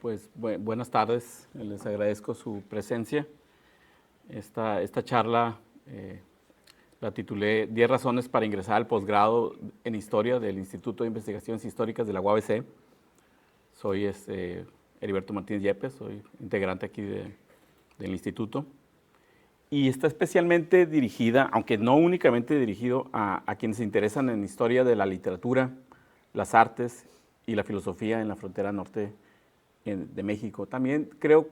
Pues buenas tardes, les agradezco su presencia. Esta charla la titulé 10 razones para ingresar al posgrado en Historia del Instituto de Investigaciones Históricas de la UABC. Soy Heriberto Martínez Yepes, soy integrante aquí del instituto. Y está especialmente dirigida, aunque no únicamente dirigido, a quienes se interesan en historia de la literatura, las artes y la filosofía en la frontera norte de México. También creo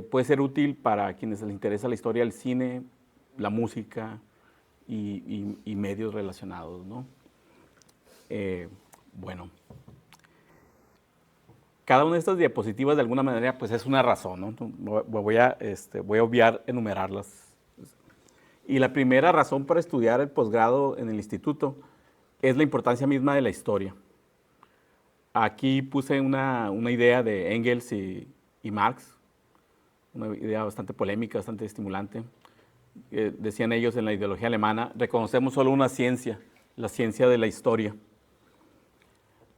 puede ser útil para quienes les interesa la historia del cine, la música y medios relacionados, ¿no? Bueno, cada una de estas diapositivas de alguna manera pues es una razón, ¿no? Voy a obviar enumerarlas. Y la primera razón para estudiar el posgrado en el instituto es la importancia misma de la historia. Aquí puse una idea de Engels y Marx, una idea bastante polémica, bastante estimulante. Decían ellos en la ideología alemana, reconocemos solo una ciencia, la ciencia de la historia.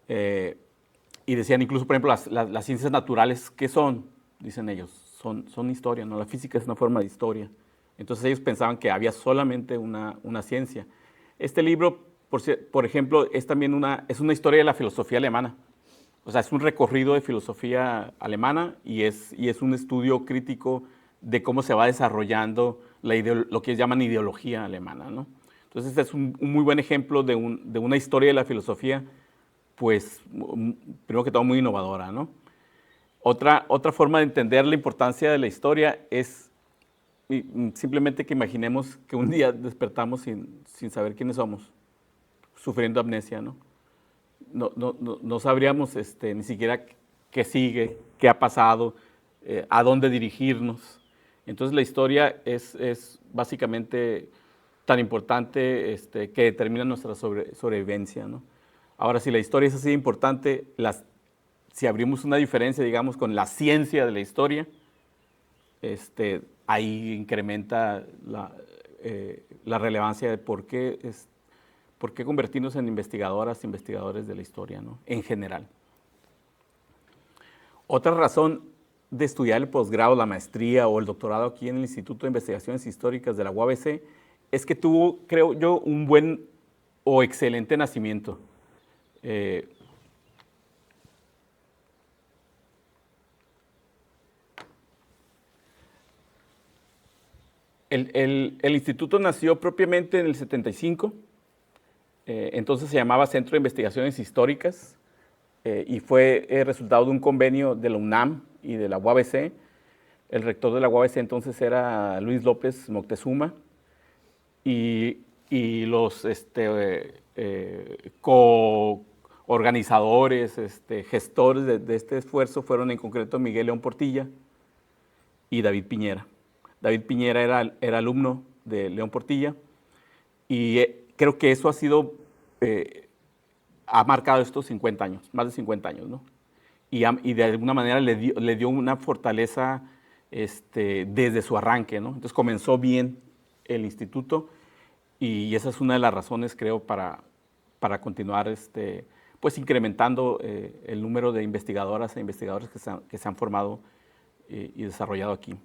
Y decían incluso, por ejemplo, las ciencias naturales, ¿qué son? Dicen ellos, son historia, ¿no? La física es una forma de historia. Entonces ellos pensaban que había solamente una ciencia. Este libro, por ejemplo, es también una historia de la filosofía alemana. O sea, es un recorrido de filosofía alemana y es un estudio crítico de cómo se va desarrollando lo que llaman ideología alemana, ¿no? Entonces es un muy buen ejemplo de una historia de la filosofía, pues, primero que todo, muy innovadora, ¿no? Otra forma de entender la importancia de la historia es simplemente que imaginemos que un día despertamos sin saber quiénes somos, sufriendo amnesia, ¿no? No sabríamos ni siquiera qué sigue, qué ha pasado, a dónde dirigirnos. Entonces la historia es básicamente tan importante que determina nuestra sobrevivencia, ¿no? Ahora, si la historia es así de importante, si abrimos una diferencia, digamos, con la ciencia de la historia, ahí incrementa la relevancia de por qué convertirnos en investigadores de la historia, ¿no? En general. Otra razón de estudiar el posgrado, la maestría o el doctorado aquí en el Instituto de Investigaciones Históricas de la UABC es que tuvo, creo yo, un buen o excelente nacimiento. El instituto nació propiamente en el 75, entonces se llamaba Centro de Investigaciones Históricas y fue resultado de un convenio de la UNAM y de la UABC. El rector de la UABC entonces era Luis López Moctezuma y los coorganizadores, gestores de este esfuerzo fueron en concreto Miguel León Portilla y David Piñera. David Piñera era alumno de León Portilla y creo que eso ha marcado estos 50 años, más de 50 años, ¿no? Y de alguna manera le dio una fortaleza desde su arranque, ¿no? Entonces comenzó bien el instituto y esa es una de las razones, creo, para continuar pues incrementando el número de investigadoras e investigadores que se han formado y desarrollado aquí.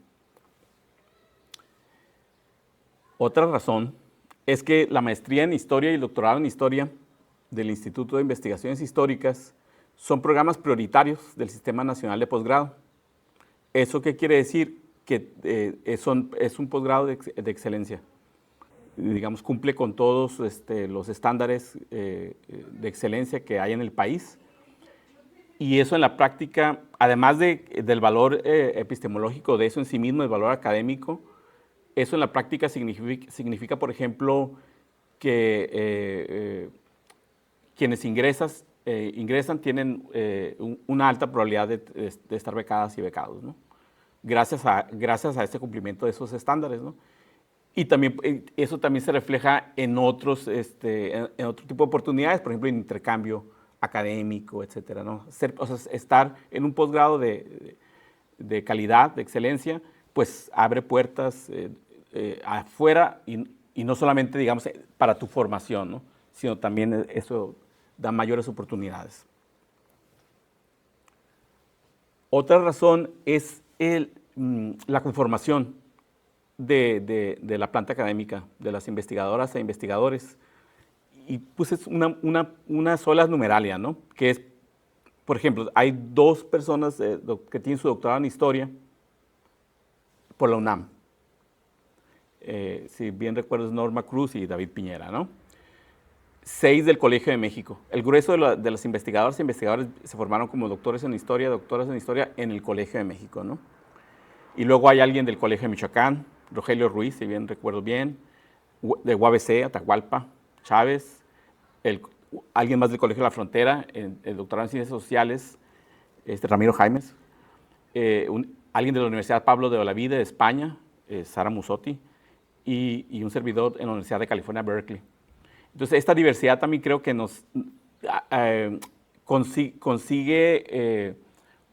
Otra razón es que la maestría en Historia y el doctorado en Historia del Instituto de Investigaciones Históricas son programas prioritarios del Sistema Nacional de Posgrado. ¿Eso qué quiere decir? Que es un posgrado de excelencia. Digamos, cumple con todos los estándares de excelencia que hay en el país. Y eso en la práctica, además del valor epistemológico de eso en sí mismo, el valor académico, eso en la práctica significa, por ejemplo, que quienes ingresan tienen una alta probabilidad de estar becadas y becados, ¿no? Gracias a este cumplimiento de esos estándares, ¿no? Y también, eso también se refleja en otro tipo de oportunidades, por ejemplo, en intercambio académico, etcétera, ¿no? O sea, estar en un posgrado de calidad, de excelencia, pues abre puertas afuera y no solamente, digamos, para tu formación, ¿no? Sino también eso da mayores oportunidades. Otra razón es la conformación de la planta académica, de las investigadoras e investigadores. Y pues es una sola numeralia, ¿no? Que es, por ejemplo, hay 2 personas que tienen su doctorado en historia por la UNAM. Si bien recuerdo es Norma Cruz y David Piñera, ¿no? 6 del Colegio de México. El grueso de los investigadores e investigadores se formaron como doctoras en historia en el Colegio de México, ¿no? Y luego hay alguien del Colegio de Michoacán, Rogelio Ruiz, si bien recuerdo bien, de UABC, Atahualpa, Chávez, alguien más del Colegio de la Frontera, el doctorado en Ciencias Sociales, Ramiro Jaimes, alguien de la Universidad Pablo de Olavide de España, Sara Musotti, y un servidor en la Universidad de California, Berkeley. Entonces, esta diversidad también creo que nos consigue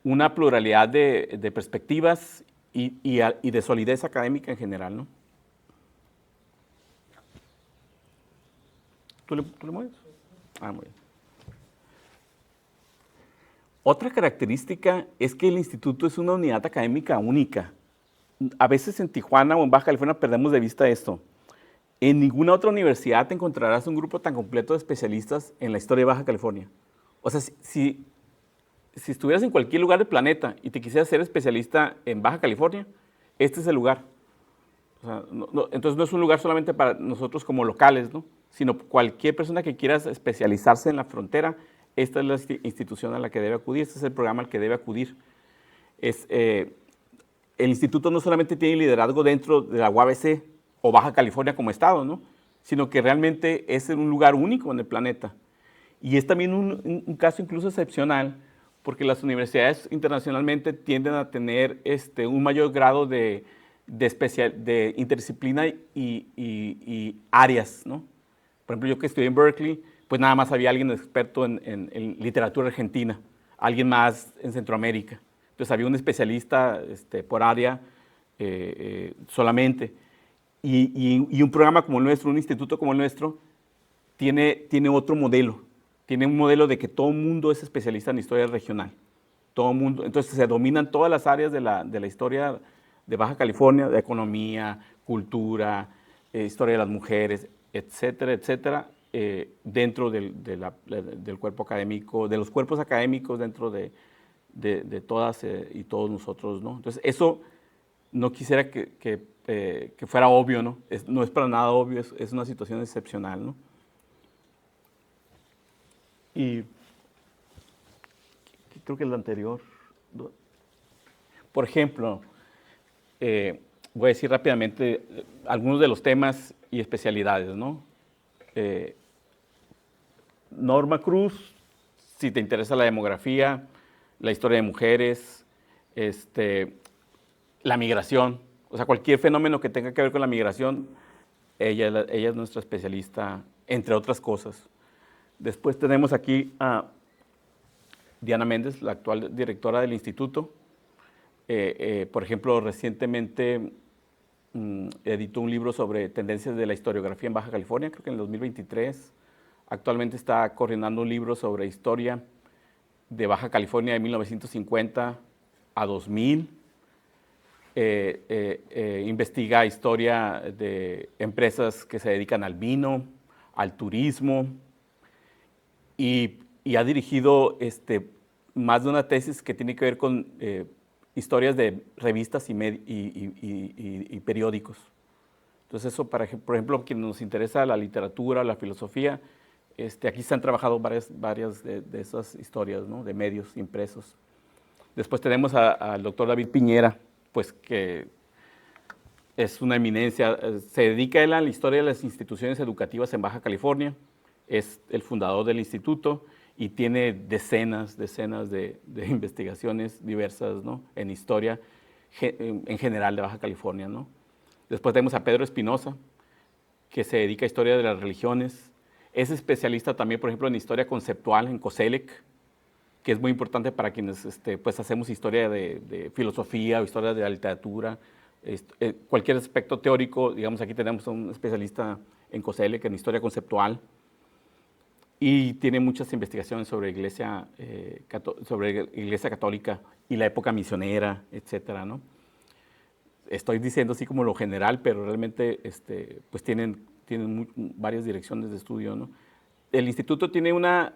una pluralidad de perspectivas y de solidez académica en general, ¿no? ¿Tú le mueves? Ah, muy bien. Otra característica es que el instituto es una unidad académica única. A veces en Tijuana o en Baja California perdemos de vista esto. En ninguna otra universidad te encontrarás un grupo tan completo de especialistas en la historia de Baja California. O sea, si estuvieras en cualquier lugar del planeta y te quisieras ser especialista en Baja California, este es el lugar. O sea, entonces no es un lugar solamente para nosotros como locales, ¿no? Sino cualquier persona que quiera especializarse en la frontera, esta es la institución a la que debe acudir, este es el programa al que debe acudir. El instituto no solamente tiene liderazgo dentro de la UABC o Baja California como estado, ¿no? Sino que realmente es un lugar único en el planeta. Y es también un caso incluso excepcional, porque las universidades internacionalmente tienden a tener un mayor grado de interdisciplina y áreas, ¿no? Por ejemplo, yo que estudié en Berkeley, pues nada más había alguien experto en literatura argentina, alguien más en Centroamérica. Entonces había un especialista por área solamente. Y un programa como el nuestro, un instituto como el nuestro, tiene otro modelo. Tiene un modelo de que todo el mundo es especialista en historia regional. Todo el mundo. Entonces se dominan todas las áreas de la historia de Baja California, de economía, cultura, historia de las mujeres, etcétera, etcétera, dentro del cuerpo académico, de los cuerpos académicos dentro de todas y todos nosotros, ¿no? Entonces, eso no quisiera que fuera obvio, ¿no? No es para nada obvio, es una situación excepcional, ¿no? Y creo que el anterior, por ejemplo, voy a decir rápidamente algunos de los temas y especialidades, ¿no? Norma Cruz, si te interesa la demografía, la historia de mujeres, la migración, o sea, cualquier fenómeno que tenga que ver con la migración, ella es nuestra especialista, entre otras cosas. Después tenemos aquí a Diana Méndez, la actual directora del instituto. Por ejemplo, recientemente editó un libro sobre tendencias de la historiografía en Baja California, creo que en el 2023. Actualmente está coordinando un libro sobre historia de Baja California de 1950 a 2000. Investiga historia de empresas que se dedican al vino, al turismo, y ha dirigido más de una tesis que tiene que ver con historias de revistas y periódicos. Entonces eso, por ejemplo, quien nos interesa la literatura, la filosofía, aquí se han trabajado varias de esas historias, ¿no? De medios impresos. Después tenemos al doctor David Piñera, pues que es una eminencia, se dedica él a la historia de las instituciones educativas en Baja California, es el fundador del instituto y tiene decenas de investigaciones diversas, ¿no? En historia en general de Baja California, ¿no? Después tenemos a Pedro Espinosa, que se dedica a historia de las religiones, es especialista también, por ejemplo, en historia conceptual en COSELEC, que es muy importante para quienes pues hacemos historia de filosofía o historia de la literatura, cualquier aspecto teórico. Digamos, aquí tenemos a un especialista en COSELEC, en historia conceptual. y tiene muchas investigaciones sobre sobre iglesia católica y la época misionera, etcétera, ¿no? Estoy diciendo así como lo general, pero realmente pues tienen varias direcciones de estudio, ¿no? El instituto tiene una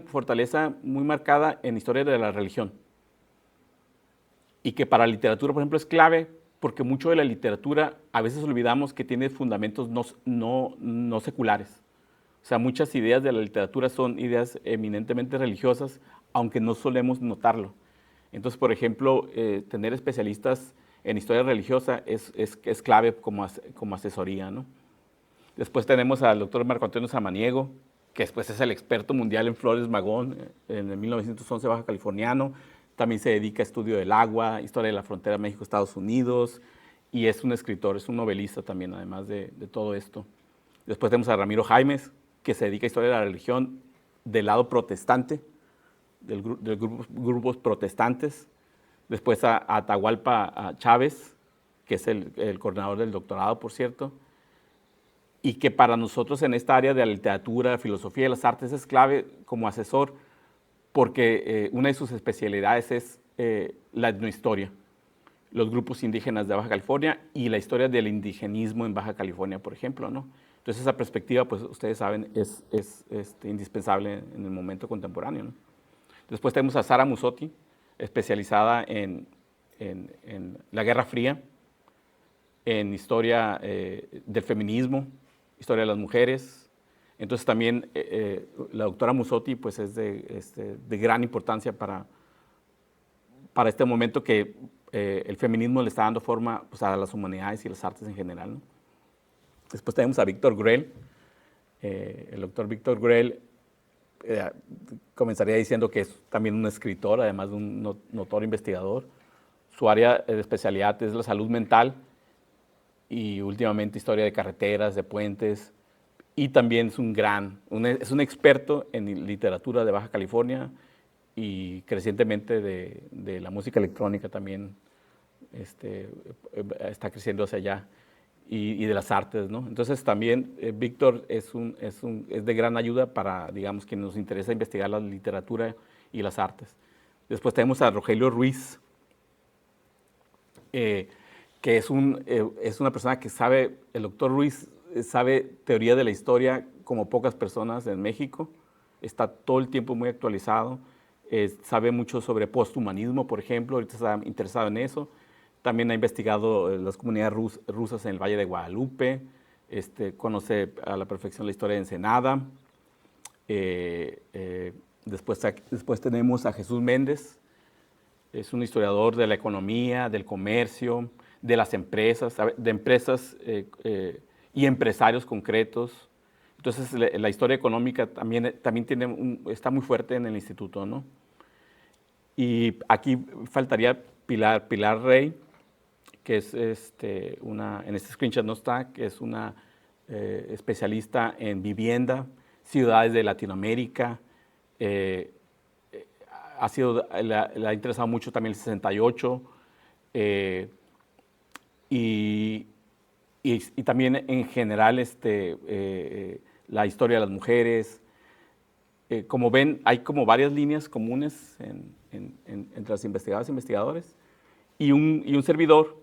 fortaleza muy marcada en historia de la religión y que para la literatura, por ejemplo, es clave porque mucho de la literatura a veces olvidamos que tiene fundamentos no seculares. O sea, muchas ideas de la literatura son ideas eminentemente religiosas, aunque no solemos notarlo. Entonces, por ejemplo, tener especialistas en historia religiosa es clave como asesoría, ¿no? Después tenemos al doctor Marco Antonio Samaniego, que después es el experto mundial en Flores Magón, en el 1911 baja californiano. También se dedica a estudio del agua, historia de la frontera México-Estados Unidos, y es un escritor, es un novelista también, además de todo esto. Después tenemos a Ramiro Jaimes, que se dedica a historia de la religión del lado protestante, de grupos protestantes. Después a Atahualpa Chávez, que es el coordinador del doctorado, por cierto, y que para nosotros en esta área de la literatura, la filosofía y las artes es clave como asesor, porque una de sus especialidades es la etnohistoria, los grupos indígenas de Baja California y la historia del indigenismo en Baja California, por ejemplo, ¿no? Entonces esa perspectiva, pues ustedes saben, es indispensable en el momento contemporáneo, ¿no? Después tenemos a Sara Musotti, especializada en la Guerra Fría, en historia del feminismo, historia de las mujeres. Entonces también la doctora Musotti pues es de gran importancia para este momento que el feminismo le está dando forma pues, a las humanidades y las artes en general, ¿no? Después tenemos a Víctor Grell. El doctor Víctor Grell comenzaría diciendo que es también un escritor, además de un notorio investigador. Su área de especialidad es la salud mental y últimamente historia de carreteras, de puentes, y también es un experto en literatura de Baja California y crecientemente de la música electrónica también está creciendo hacia allá y de las artes, ¿no? Entonces también Víctor es de gran ayuda para, digamos, quienes nos interesa investigar la literatura y las artes. Después tenemos a Rogelio Ruiz, que es una persona que sabe, el doctor Ruiz sabe teoría de la historia como pocas personas en México, está todo el tiempo muy actualizado, sabe mucho sobre posthumanismo, por ejemplo, ahorita está interesado en eso. También ha investigado las comunidades rusas en el Valle de Guadalupe, conoce a la perfección la historia de Ensenada. Después tenemos a Jesús Méndez, es un historiador de la economía, del comercio, de las empresas, y empresarios concretos. Entonces la historia económica también está muy fuerte en el instituto, ¿no? Y aquí faltaría Pilar Rey, que es en este screenshot no está, que es una especialista en vivienda, ciudades de Latinoamérica. Le ha interesado mucho también el 68 y también en general la historia de las mujeres. Como ven, hay como varias líneas comunes entre las investigadoras e investigadores y un servidor,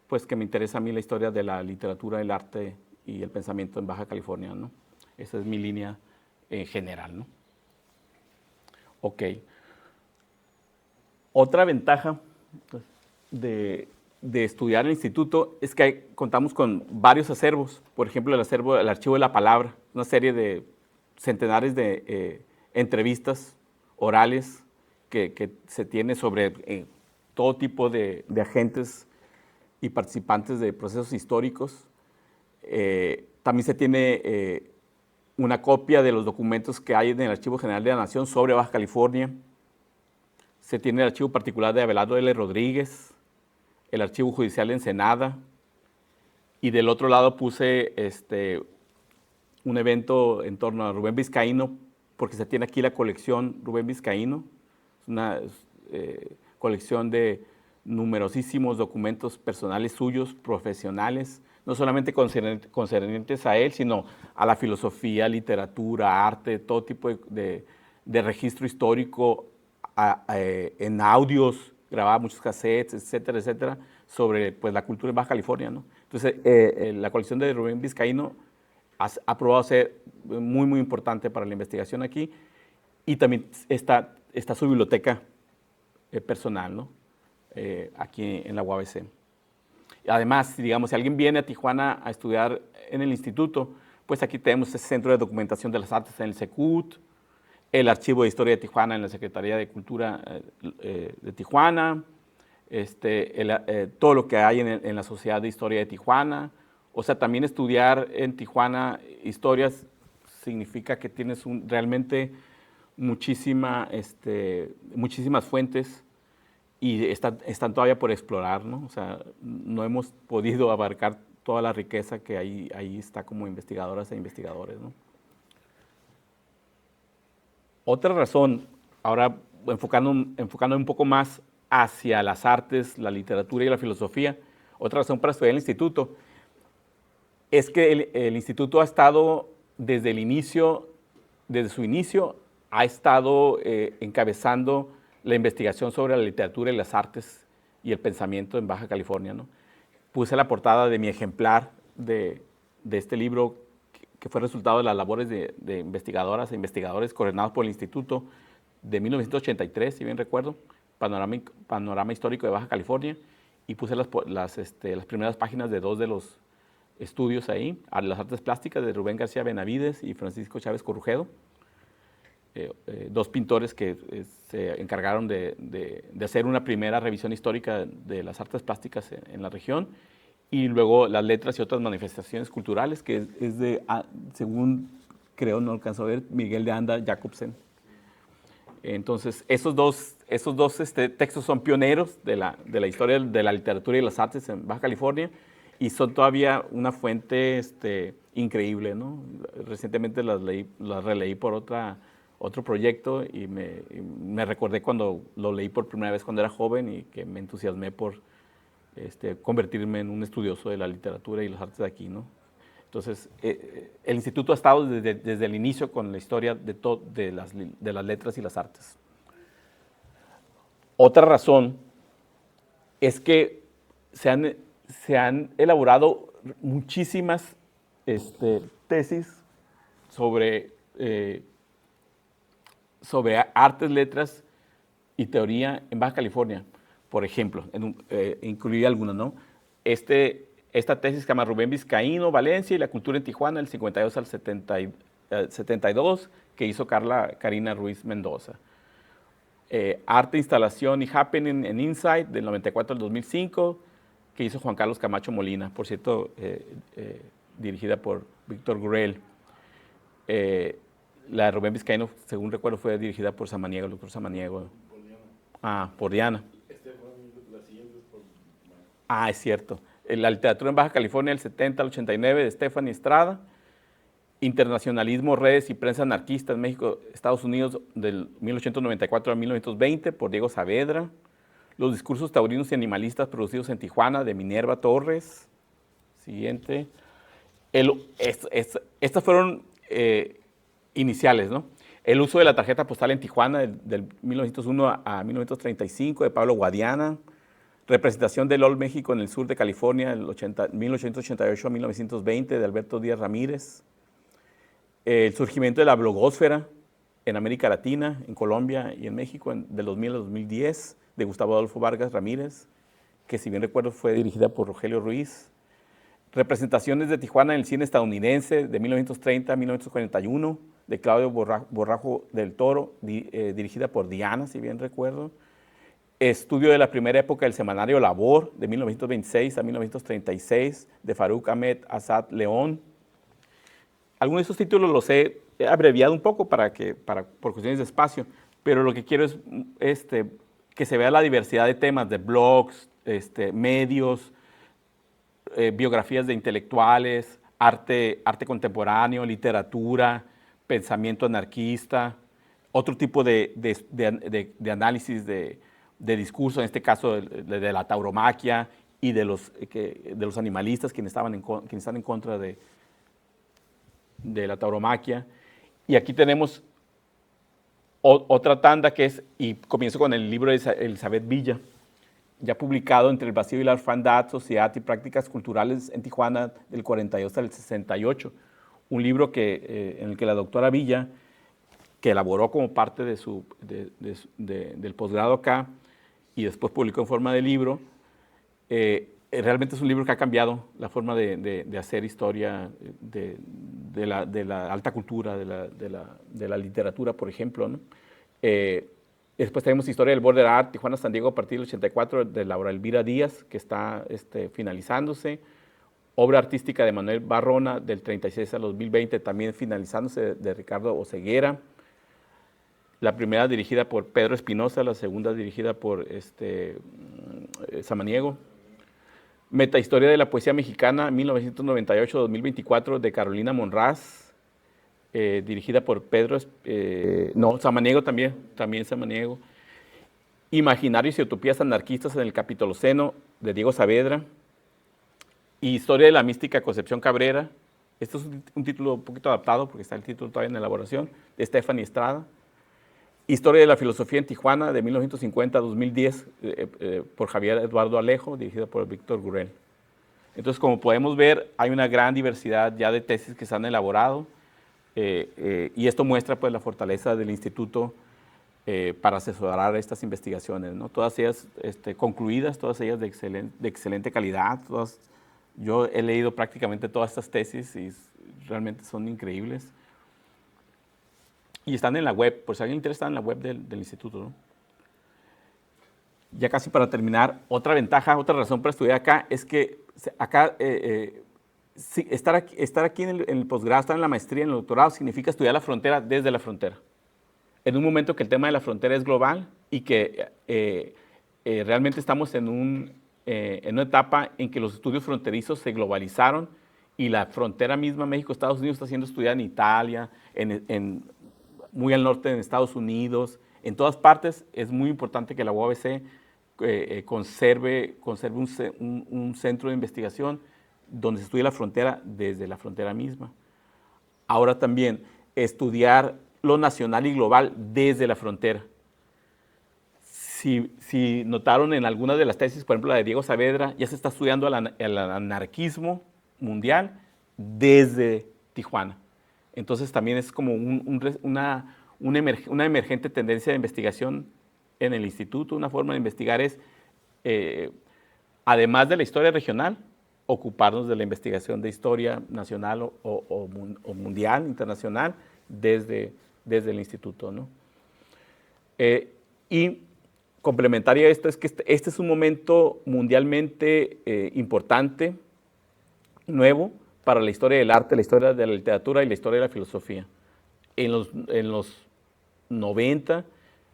pues que me interesa a mí la historia de la literatura, el arte y el pensamiento en Baja California, ¿no? Esa es mi línea general, ¿no? Ok. Otra ventaja pues, de estudiar el instituto es que contamos con varios acervos. Por ejemplo, el Archivo de la Palabra, una serie de centenares de entrevistas orales que se tiene sobre todo tipo de agentes y participantes de procesos históricos. También se tiene una copia de los documentos que hay en el Archivo General de la Nación sobre Baja California. Se tiene el archivo particular de Abelardo L. Rodríguez, el archivo judicial de Ensenada, y del otro lado puse un evento en torno a Rubén Vizcaíno, porque se tiene aquí la colección Rubén Vizcaíno, es una colección de numerosísimos documentos personales suyos, profesionales, no solamente concernientes a él, sino a la filosofía, literatura, arte, todo tipo de registro histórico, en audios, grababa muchos cassettes, etcétera, etcétera, sobre pues, la cultura en Baja California, ¿no? Entonces, la colección de Rubén Vizcaíno ha probado ser muy, muy importante para la investigación aquí, y también está su biblioteca personal, ¿no? Aquí en la UABC. Además, digamos, si alguien viene a Tijuana a estudiar en el instituto, pues aquí tenemos ese Centro de Documentación de las Artes en el CECUT, el Archivo de Historia de Tijuana en la Secretaría de Cultura de Tijuana, todo lo que hay en la Sociedad de Historia de Tijuana. O sea, también estudiar en Tijuana historias significa que tienes realmente muchísimas fuentes y están todavía por explorar, ¿no? O sea, no hemos podido abarcar toda la riqueza que ahí está como investigadoras e investigadores, ¿no? Otra razón, ahora enfocando un poco más hacia las artes, la literatura y la filosofía, otra razón para estudiar en el instituto es que el instituto ha estado desde su inicio, ha estado encabezando la investigación sobre la literatura y las artes y el pensamiento en Baja California, ¿no? Puse la portada de mi ejemplar de este libro que fue resultado de las labores de investigadoras e investigadores coordinados por el Instituto de 1983, si bien recuerdo, Panorama Histórico de Baja California, y puse las primeras páginas de dos de los estudios ahí, las artes plásticas de Rubén García Benavides y Francisco Chávez Corrujedo, dos pintores que se encargaron de hacer una primera revisión histórica de las artes plásticas en la región, y luego las letras y otras manifestaciones culturales, que es según creo, no alcanzo a ver, Miguel de Anda Jacobsen. Entonces, esos dos textos son pioneros de la historia de la literatura y las artes en Baja California, y son todavía una fuente increíble, ¿no? Recientemente las releí por otro proyecto, y me recordé cuando lo leí por primera vez cuando era joven, y que me entusiasmé por convertirme en un estudioso de la literatura y las artes de aquí, ¿no? Entonces, el instituto ha estado desde el inicio con la historia de las letras y las artes. Otra razón es que se han elaborado muchísimas tesis sobre artes, letras y teoría en Baja California. Por ejemplo, incluí algunas, ¿no? Esta tesis se llama Rubén Vizcaíno, Valencia y la cultura en Tijuana, del 52 al 72, que hizo Karina Ruiz Mendoza. Arte, instalación y happening en Insight, del 94 al 2005, que hizo Juan Carlos Camacho Molina, por cierto, dirigida por Víctor Gurel. La de Rubén Vizcaíno, según recuerdo, fue dirigida por Samaniego, el doctor Samaniego. Por Diana. Por Diana. Es cierto. La literatura en Baja California, del 70 al 89, de Stephanie Estrada. Internacionalismo, redes y prensa anarquista en México, Estados Unidos, del 1894 a 1920, por Diego Saavedra. Los discursos taurinos y animalistas producidos en Tijuana, de Minerva Torres. Siguiente. Estas fueron iniciales, ¿no? El uso de la tarjeta postal en Tijuana, del 1901 a 1935, de Pablo Guadiana. Representación del Old México en el sur de California, del 1888 a 1920, de Alberto Díaz Ramírez. El surgimiento de la blogósfera en América Latina, en Colombia y en México, del 2000 al 2010, de Gustavo Adolfo Vargas Ramírez, que si bien recuerdo fue dirigida por Rogelio Ruiz. Representaciones de Tijuana en el cine estadounidense, de 1930 a 1941, de Claudio Borrajo del Toro, dirigida por Diana, si bien recuerdo. Estudio de la primera época del semanario Labor, de 1926 a 1936, de Farouk Ahmed Azad León. Algunos de esos títulos los he abreviado un poco por cuestiones de espacio, pero lo que quiero es que se vea la diversidad de temas, de blogs, medios, biografías de intelectuales, arte contemporáneo, literatura, pensamiento anarquista, otro tipo de análisis de discurso, en este caso de la tauromaquia, y de los animalistas quienes están en contra de la tauromaquia. Y aquí tenemos otra tanda que es, y comienzo con el libro de Elizabeth Villa, ya publicado entre el vacío y la orfandad, sociedad y prácticas culturales en Tijuana del 42 al 68. Un libro en el que la doctora Villa, que elaboró como parte del posgrado acá y después publicó en forma de libro, realmente es un libro que ha cambiado la forma de hacer historia de la alta cultura, de la literatura, por ejemplo, ¿no? Después tenemos Historia del Border Art, Tijuana, San Diego, a partir del 84, de Laura Elvira Díaz, que está finalizándose. Obra artística de Manuel Barrona, del 36 al 2020, también finalizándose, de Ricardo Oseguera. La primera dirigida por Pedro Espinosa, la segunda dirigida por Samaniego. Metahistoria de la poesía mexicana, 1998-2024, de Carolina Monraz, dirigida por Samaniego también Samaniego. Imaginarios y utopías anarquistas en el Capitoloceno, de Diego Saavedra. Y Historia de la mística, Concepción Cabrera. Esto es un título un poquito adaptado, porque está el título todavía en elaboración, de Stephanie Estrada. Historia de la filosofía en Tijuana, de 1950 a 2010, por Javier Eduardo Alejo, dirigida por Víctor Gurel. Entonces, como podemos ver, hay una gran diversidad ya de tesis que se han elaborado, y esto muestra pues la fortaleza del instituto para asesorar estas investigaciones, ¿no? Todas ellas concluidas, todas ellas de excelente calidad. Yo he leído prácticamente todas estas tesis y realmente son increíbles. Y están en la web, por si a alguien le interesa, están en la web del instituto, ¿no? Ya casi para terminar, otra ventaja, otra razón para estudiar acá es que acá estar aquí en el posgrado, estar en la maestría, en el doctorado, significa estudiar la frontera desde la frontera. En un momento que el tema de la frontera es global y que realmente estamos en una etapa en que los estudios fronterizos se globalizaron y la frontera misma México-Estados Unidos está siendo estudiada en Italia, muy al norte en Estados Unidos, en todas partes. Es muy importante que la UABC conserve un centro de investigación donde se estudie la frontera desde la frontera misma. Ahora también estudiar lo nacional y global desde la frontera. Si notaron en algunas de las tesis, por ejemplo la de Diego Saavedra, ya se está estudiando el anarquismo mundial desde Tijuana. Entonces también es como una emergente tendencia de investigación en el instituto. Una forma de investigar es, además de la historia regional, ocuparnos de la investigación de historia nacional o mundial, internacional, desde el instituto, ¿no? Y complementario a esto es que este es un momento mundialmente importante, nuevo, para la historia del arte, la historia de la literatura y la historia de la filosofía. En los 90,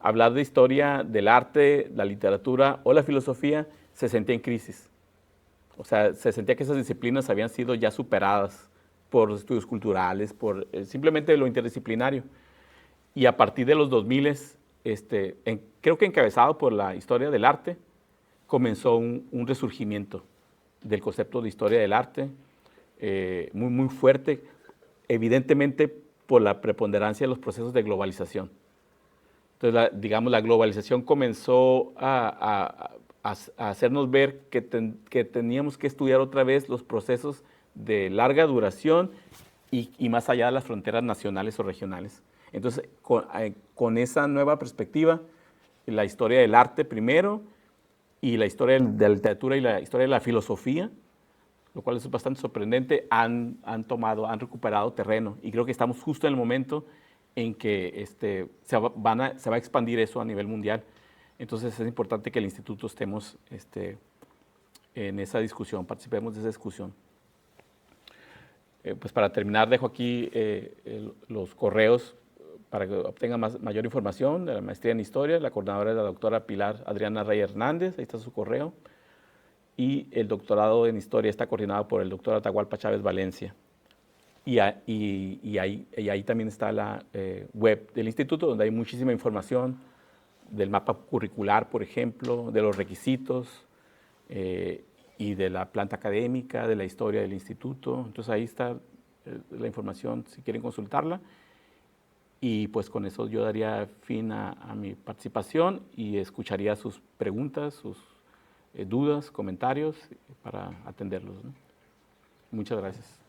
hablar de historia del arte, la literatura o la filosofía se sentía en crisis. O sea, se sentía que esas disciplinas habían sido ya superadas por los estudios culturales, por simplemente lo interdisciplinario. Y a partir de los 2000, creo que encabezado por la historia del arte, comenzó un resurgimiento del concepto de historia del arte, muy fuerte, evidentemente por la preponderancia de los procesos de globalización. Entonces, digamos, la globalización comenzó a hacernos ver que teníamos que estudiar otra vez los procesos de larga duración y más allá de las fronteras nacionales o regionales. Entonces, con esa nueva perspectiva, la historia del arte primero, y la historia de la literatura y la historia de la filosofía, lo cual es bastante sorprendente, han recuperado terreno. Y creo que estamos justo en el momento en que se va a expandir eso a nivel mundial. Entonces es importante que el instituto estemos en esa discusión, participemos de esa discusión. Pues para terminar, dejo aquí los correos para que obtengan mayor información de la maestría en Historia. La coordinadora es la doctora Pilar Adriana Rey Hernández, ahí está su correo. Y el doctorado en Historia está coordinado por el doctor Atahualpa Chávez Valencia. Y ahí también está la web del instituto, donde hay muchísima información del mapa curricular, por ejemplo, de los requisitos, y de la planta académica, de la historia del instituto. Entonces ahí está la información si quieren consultarla. Y pues con eso yo daría fin a mi participación y escucharía sus preguntas, sus dudas, comentarios para atenderlos, ¿no? Muchas gracias.